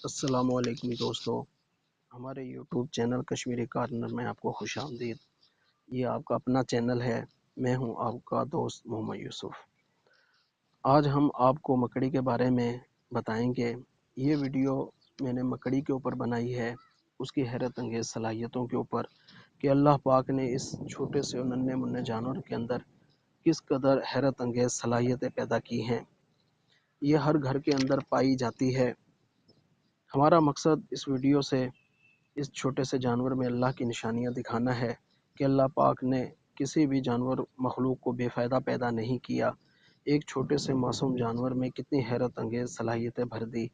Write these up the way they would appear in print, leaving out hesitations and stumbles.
السلام علیکم دوستو، ہمارے یوٹیوب چینل کشمیری کارنر میں آپ کو خوش آمدید۔ یہ آپ کا اپنا چینل ہے، میں ہوں آپ کا دوست محمد یوسف۔ آج ہم آپ کو مکڑی کے بارے میں بتائیں گے۔ یہ ویڈیو میں نے مکڑی کے اوپر بنائی ہے، اس کی حیرت انگیز صلاحیتوں کے اوپر کہ اللہ پاک نے اس چھوٹے سے اور ننھے منھے جانور کے اندر کس قدر حیرت انگیز صلاحیتیں پیدا کی ہیں۔ یہ ہر گھر کے اندر پائی جاتی ہے۔ ہمارا مقصد اس ویڈیو سے اس چھوٹے سے جانور میں اللہ کی نشانیاں دکھانا ہے کہ اللہ پاک نے کسی بھی جانور مخلوق کو بے فائدہ پیدا نہیں کیا۔ ایک چھوٹے سے معصوم جانور میں کتنی حیرت انگیز صلاحیتیں بھر دی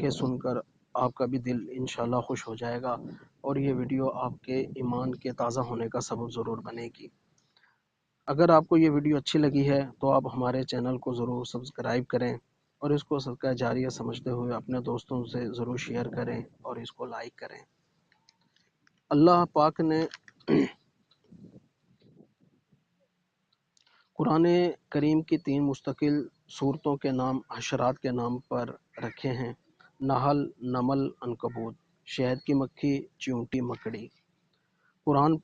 کہ سن کر آپ کا بھی دل انشاءاللہ خوش ہو جائے گا، اور یہ ویڈیو آپ کے ایمان کے تازہ ہونے کا سبب ضرور بنے گی۔ اگر آپ کو یہ ویڈیو اچھی لگی ہے تو آپ ہمارے چینل کو ضرور سبسکرائب کریں، اور اس کو صدقہ جاریہ سمجھتے ہوئے اپنے دوستوں سے ضرور شیئر کریں اور اس کو لائک کریں۔ اللہ پاک نے قرآن کریم کی 3 مستقل صورتوں کے نام حشرات کے نام پر رکھے ہیں: نحل، نمل، عنکبوت، شہد کی مکھی، چیونٹی، مکڑی۔ قرآن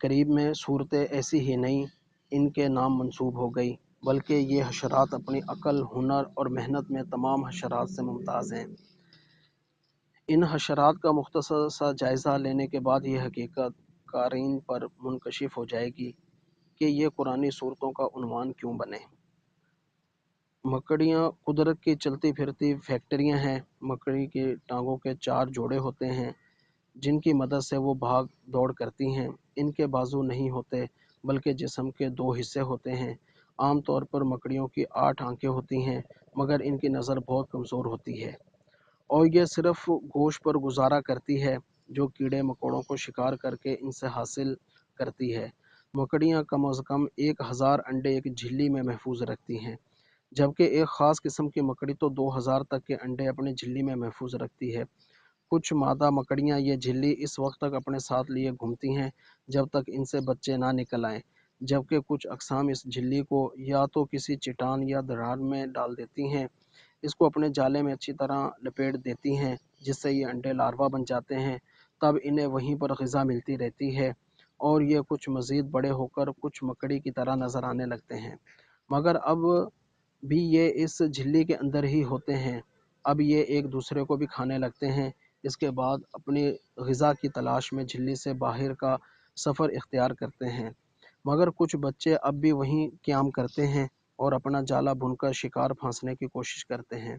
کریم میں صورتیں ایسی ہی نہیں ان کے نام منسوب ہو گئی، بلکہ یہ حشرات اپنی عقل، ہنر اور محنت میں تمام حشرات سے ممتاز ہیں۔ ان حشرات کا مختصر سا جائزہ لینے کے بعد یہ حقیقت قارئین پر منکشف ہو جائے گی کہ یہ قرآنی صورتوں کا عنوان کیوں بنے۔ مکڑیاں قدرت کی چلتی پھرتی فیکٹریاں ہیں۔ مکڑی کی ٹانگوں کے 4 جوڑے ہوتے ہیں جن کی مدد سے وہ بھاگ دوڑ کرتی ہیں۔ ان کے بازو نہیں ہوتے بلکہ جسم کے 2 حصے ہوتے ہیں۔ عام طور پر مکڑیوں کی 8 آنکھیں ہوتی ہیں، مگر ان کی نظر بہت کمزور ہوتی ہے، اور یہ صرف گوشت پر گزارا کرتی ہے جو کیڑے مکوڑوں کو شکار کر کے ان سے حاصل کرتی ہے۔ مکڑیاں کم از کم 1000 انڈے ایک جھلی میں محفوظ رکھتی ہیں، جبکہ ایک خاص قسم کی مکڑی تو 2000 تک کے انڈے اپنی جھلی میں محفوظ رکھتی ہے۔ کچھ مادہ مکڑیاں یہ جھلی اس وقت تک اپنے ساتھ لیے گھومتی ہیں جب تک ان سے بچے نہ نکل آئیں، جبکہ کچھ اقسام اس جھلی کو یا تو کسی چٹان یا دراڑ میں ڈال دیتی ہیں، اس کو اپنے جالے میں اچھی طرح لپیٹ دیتی ہیں جس سے یہ انڈے لاروا بن جاتے ہیں۔ تب انہیں وہیں پر غذا ملتی رہتی ہے، اور یہ کچھ مزید بڑے ہو کر کچھ مکڑی کی طرح نظر آنے لگتے ہیں، مگر اب بھی یہ اس جھلی کے اندر ہی ہوتے ہیں۔ اب یہ ایک دوسرے کو بھی کھانے لگتے ہیں۔ اس کے بعد اپنی غذا کی تلاش میں جھلی سے باہر کا سفر اختیار کرتے ہیں، مگر کچھ بچے اب بھی وہیں قیام کرتے ہیں اور اپنا جالا بن کر شکار پھانسنے کی کوشش کرتے ہیں۔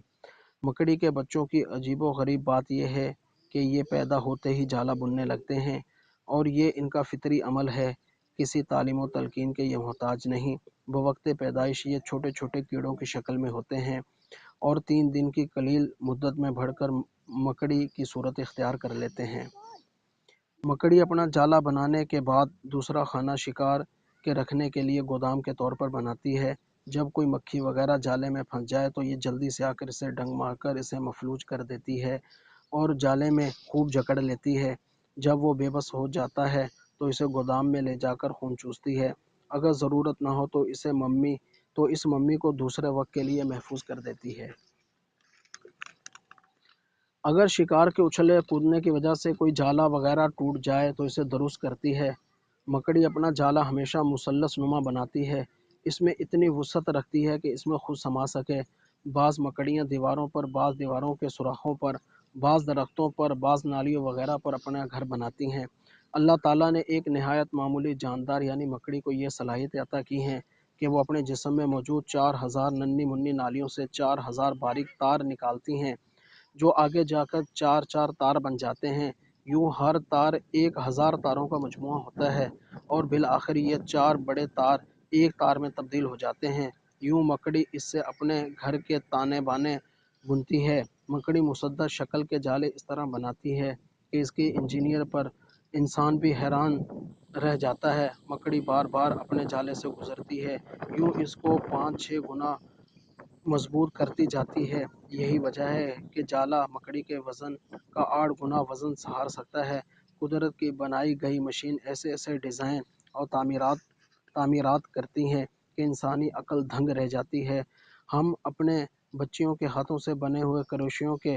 مکڑی کے بچوں کی عجیب و غریب بات یہ ہے کہ یہ پیدا ہوتے ہی جالا بننے لگتے ہیں، اور یہ ان کا فطری عمل ہے، کسی تعلیم و تلقین کے یہ محتاج نہیں۔ بوقت پیدائش یہ چھوٹے چھوٹے کیڑوں کی شکل میں ہوتے ہیں، اور 3 دن کی قلیل مدت میں بڑھ کر مکڑی کی صورت اختیار کر لیتے ہیں۔ مکڑی اپنا جالا بنانے کے بعد دوسرا خانہ شکار کے رکھنے کے لیے گودام کے طور پر بناتی ہے۔ جب کوئی مکھی وغیرہ جالے میں پھنس جائے تو یہ جلدی سے آ کر اسے ڈنگ مار کر اسے مفلوج کر دیتی ہے اور جالے میں خوب جکڑ لیتی ہے۔ جب وہ بے بس ہو جاتا ہے تو اسے گودام میں لے جا کر خون چوستی ہے۔ اگر ضرورت نہ ہو تو اس ممی کو دوسرے وقت کے لیے محفوظ کر دیتی ہے۔ اگر شکار کے اچھلے کودنے کی وجہ سے کوئی جالا وغیرہ ٹوٹ جائے تو اسے درست کرتی ہے۔ مکڑی اپنا جالا ہمیشہ مثلث نما بناتی ہے، اس میں اتنی وسعت رکھتی ہے کہ اس میں خود سما سکے۔ بعض مکڑیاں دیواروں پر، بعض دیواروں کے سوراخوں پر، بعض درختوں پر، بعض نالیوں وغیرہ پر اپنا گھر بناتی ہیں۔ اللہ تعالیٰ نے ایک نہایت معمولی جاندار یعنی مکڑی کو یہ صلاحیت عطا کی ہیں کہ وہ اپنے جسم میں موجود 4000 ننھی منھی نالیوں سے 4000 باریک تار نکالتی ہیں، جو آگے جا کر 4 تار بن جاتے ہیں۔ یوں ہر تار 1000 تاروں کا مجموعہ ہوتا ہے، اور بالآخر یہ 4 بڑے تار ایک تار میں تبدیل ہو جاتے ہیں۔ یوں مکڑی اس سے اپنے گھر کے تانے بانے بنتی ہے۔ مکڑی مسدس شکل کے جالے اس طرح بناتی ہے کہ اس کی انجینئر پر انسان بھی حیران رہ جاتا ہے۔ مکڑی بار بار اپنے جالے سے گزرتی ہے، یوں اس کو 5-6 گنا مضبوط کرتی جاتی ہے۔ یہی وجہ ہے کہ جالا مکڑی کے وزن کا 8 گنا وزن سہار سکتا ہے۔ قدرت کی بنائی گئی مشین ایسے ایسے ڈیزائن اور تعمیرات کرتی ہیں کہ انسانی عقل دنگ رہ جاتی ہے۔ ہم اپنے بچیوں کے ہاتھوں سے بنے ہوئے کروشیوں کے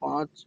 5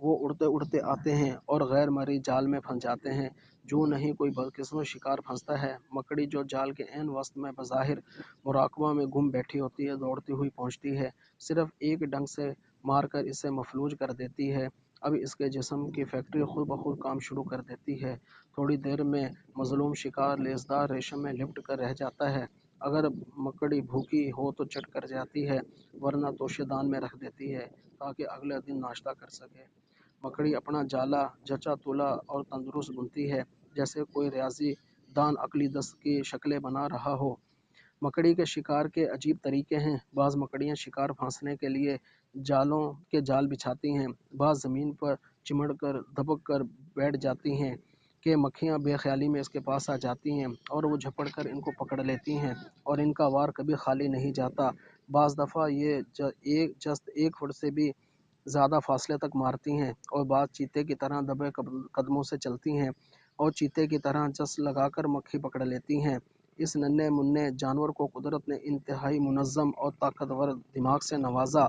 وہ اڑتے اڑتے آتے ہیں اور غیر مرئی جال میں پھنس جاتے ہیں۔ جو نہیں کوئی بدقسمت شکار پھنستا ہے، مکڑی جو جال کے عین وسط میں بظاہر مراقبہ میں گم بیٹھی ہوتی ہے، دوڑتی ہوئی پہنچتی ہے، صرف ایک ڈنگ سے مار کر اسے مفلوج کر دیتی ہے۔ اب اس کے جسم کی فیکٹری خود بخود کام شروع کر دیتی ہے۔ تھوڑی دیر میں مظلوم شکار لیسدار ریشم میں لپٹ کر رہ جاتا ہے۔ اگر مکڑی بھوکی ہو تو چٹ کر جاتی ہے، ورنہ توشے دان میں رکھ دیتی ہے تاکہ اگلے دن ناشتہ کر سکے۔ مکڑی اپنا جالا جچا تولا اور تندرست بنتی ہے، جیسے کوئی ریاضی دان عقلی دست کی شکلیں بنا رہا ہو۔ مکڑی کے شکار کے عجیب طریقے ہیں۔ بعض مکڑیاں شکار پھانسنے کے لیے جالوں کے جال بچھاتی ہیں، بعض زمین پر چمڑ کر دبک کر بیٹھ جاتی ہیں کہ مکھیاں بے خیالی میں اس کے پاس آ جاتی ہیں اور وہ جھپڑ کر ان کو پکڑ لیتی ہیں، اور ان کا وار کبھی خالی نہیں جاتا۔ بعض دفعہ یہ جست 1 فٹ سے بھی زیادہ فاصلے تک مارتی ہیں، اور بعض چیتے کی طرح دبے قدموں سے چلتی ہیں اور چیتے کی طرح جس لگا کر مکھی پکڑ لیتی ہیں۔ اس ننھے منھے جانور کو قدرت نے انتہائی منظم اور طاقتور دماغ سے نوازا،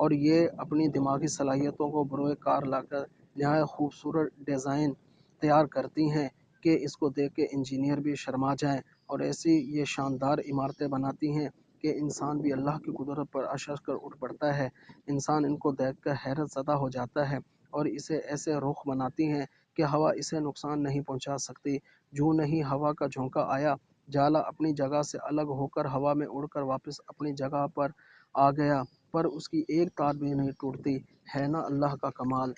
اور یہ اپنی دماغی صلاحیتوں کو بروئے کار لا کر نہایت خوبصورت ڈیزائن تیار کرتی ہیں کہ اس کو دیکھ کے انجینئر بھی شرما جائیں، اور ایسی یہ شاندار عمارتیں بناتی ہیں کہ انسان بھی اللہ کی قدرت پر اشرف کر اٹھ پڑتا ہے۔ انسان ان کو دیکھ کر حیرت زدہ ہو جاتا ہے، اور اسے ایسے رخ بناتی ہیں کہ ہوا اسے نقصان نہیں پہنچا سکتی۔ جو نہیں ہوا کا جھونکا آیا، جالا اپنی جگہ سے الگ ہو کر ہوا میں اڑ کر واپس اپنی جگہ پر آ گیا، پر اس کی ایک تار بھی نہیں ٹوٹتی۔ ہے نا اللہ کا کمال۔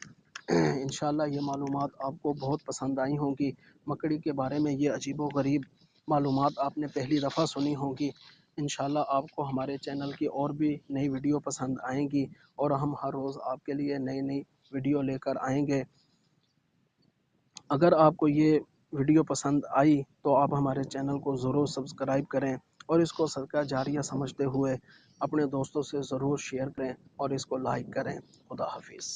انشاءاللہ یہ معلومات آپ کو بہت پسند آئی ہوں گی۔ مکڑی کے بارے میں یہ عجیب و غریب معلومات آپ نے پہلی دفعہ سنی ہوں گی۔ انشاءاللہ آپ کو ہمارے چینل کی اور بھی نئی ویڈیو پسند آئیں گی، اور ہم ہر روز آپ کے لیے نئی نئی ویڈیو لے کر آئیں گے۔ اگر آپ کو یہ ویڈیو پسند آئی تو آپ ہمارے چینل کو ضرور سبسکرائب کریں، اور اس کو صدقہ جاریہ سمجھتے ہوئے اپنے دوستوں سے ضرور شیئر کریں اور اس کو لائک کریں۔ خدا حافظ۔